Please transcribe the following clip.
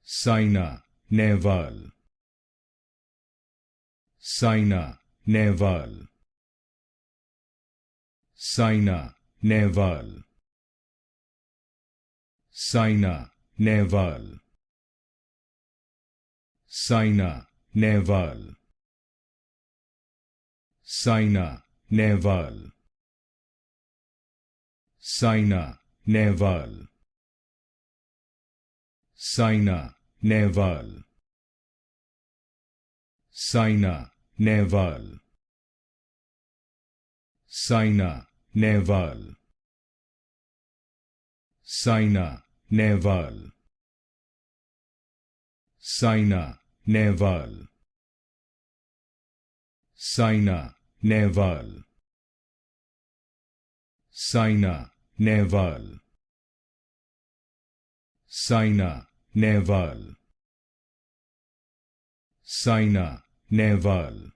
Saina Nehwal. Saina Nehwal. Saina Nehwal. Saina Nehwal. Saina Nehwal. Saina Nehwal. Saina Nehwal. Saina Nehwal. Saina Nehwal. Saina Nehwal. Saina Nehwal. Saina Nehwal. Saina Nehwal. Saina Nehwal. Saina Nehwal. Saina Nehwal.